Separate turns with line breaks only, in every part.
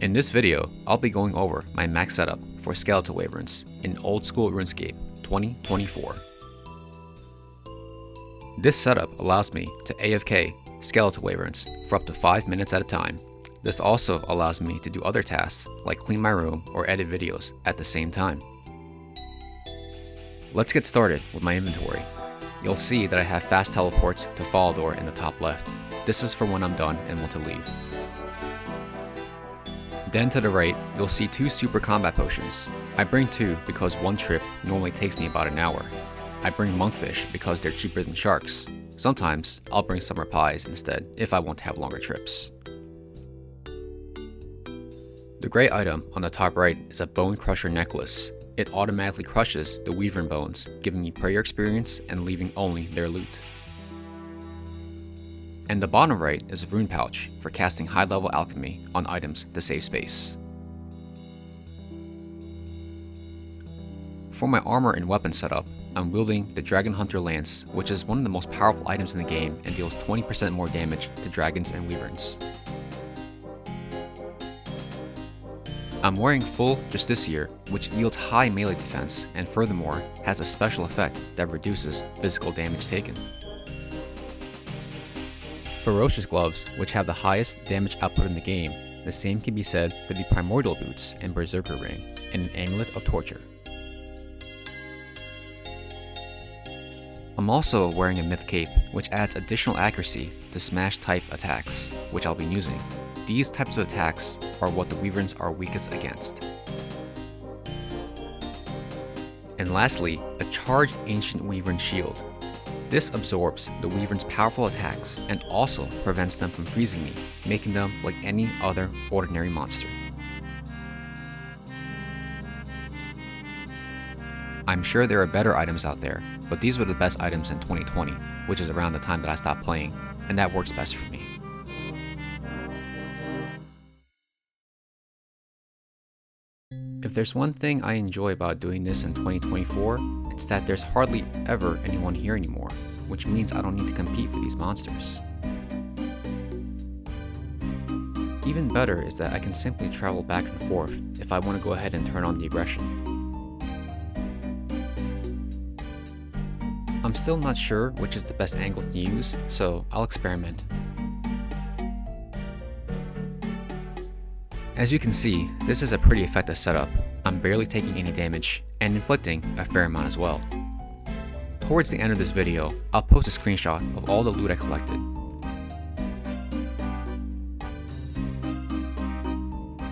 In this video, I'll be going over my max setup for Skeletal Wyverns in old school Runescape 2024. This setup allows me to AFK Skeletal Wyverns for up to 5 minutes at a time. This also allows me to do other tasks like clean my room or edit videos at the same time. Let's get started with my inventory. You'll see that I have fast teleports to Falador in the top left. This is for when I'm done and want to leave. Then to the right, you'll see 2 super combat potions. I bring 2 because one trip normally takes me about an hour. I bring monkfish because they're cheaper than sharks. Sometimes I'll bring summer pies instead if I want to have longer trips. The gray item on the top right is a bone crusher necklace. It automatically crushes the wyvern bones, giving me prayer experience and leaving only their loot. And the bottom right is a rune pouch for casting high level alchemy on items to save space. For my armor and weapon setup, I'm wielding the Dragon Hunter Lance, which is one of the most powerful items in the game and deals 20% more damage to dragons and wyverns. I'm wearing full Justiciar, which yields high melee defense and furthermore has a special effect that reduces physical damage taken. Ferocious gloves, which have the highest damage output in the game. The same can be said for the Primordial boots and Berserker ring, and an amulet of torture. I'm also wearing a myth cape, which adds additional accuracy to smash type attacks, which I'll be using. These types of attacks are what the wyverns are weakest against. And lastly, a charged ancient wyvern shield. This absorbs the wyvern's powerful attacks and also prevents them from freezing me, making them like any other ordinary monster. I'm sure there are better items out there, but these were the best items in 2020, which is around the time that I stopped playing, and that works best for me. If there's one thing I enjoy about doing this in 2024, it's that there's hardly ever anyone here anymore, which means I don't need to compete for these monsters. Even better is that I can simply travel back and forth if I want to go ahead and turn on the aggression. I'm still not sure which is the best angle to use, so I'll experiment. As you can see, this is a pretty effective setup. I'm barely taking any damage, and inflicting a fair amount as well. Towards the end of this video, I'll post a screenshot of all the loot I collected.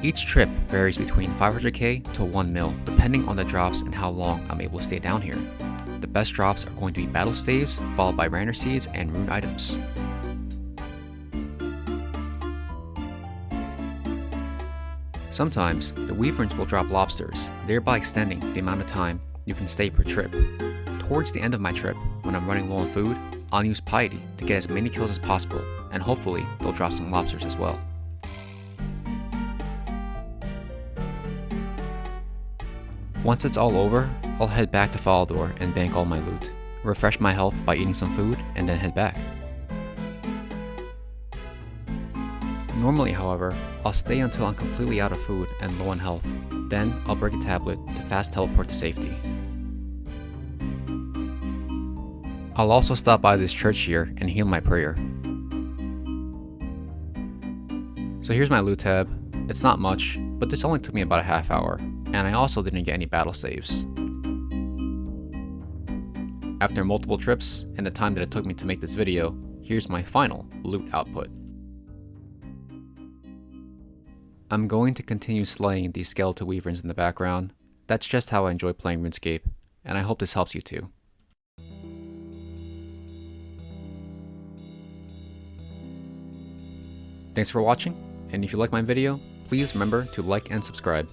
Each trip varies between 500k to 1 mil, depending on the drops and how long I'm able to stay down here. The best drops are going to be battle staves, followed by Rander seeds and rune items. Sometimes, the wyverns will drop lobsters, thereby extending the amount of time you can stay per trip. Towards the end of my trip, when I'm running low on food, I'll use Piety to get as many kills as possible, and hopefully they'll drop some lobsters as well. Once it's all over, I'll head back to Falador and bank all my loot, refresh my health by eating some food, and then head back. Normally, however, I'll stay until I'm completely out of food and low on health. Then I'll break a tablet to fast teleport to safety. I'll also stop by this church here and heal my prayer. So here's my loot tab. It's not much, but this only took me about a half hour, and I also didn't get any battle saves. After multiple trips and the time that it took me to make this video, here's my final loot output. I'm going to continue slaying these skeletal wyverns in the background. That's just how I enjoy playing Runescape, and I hope this helps you too. Thanks for watching, and if you like my video, please remember to like and subscribe.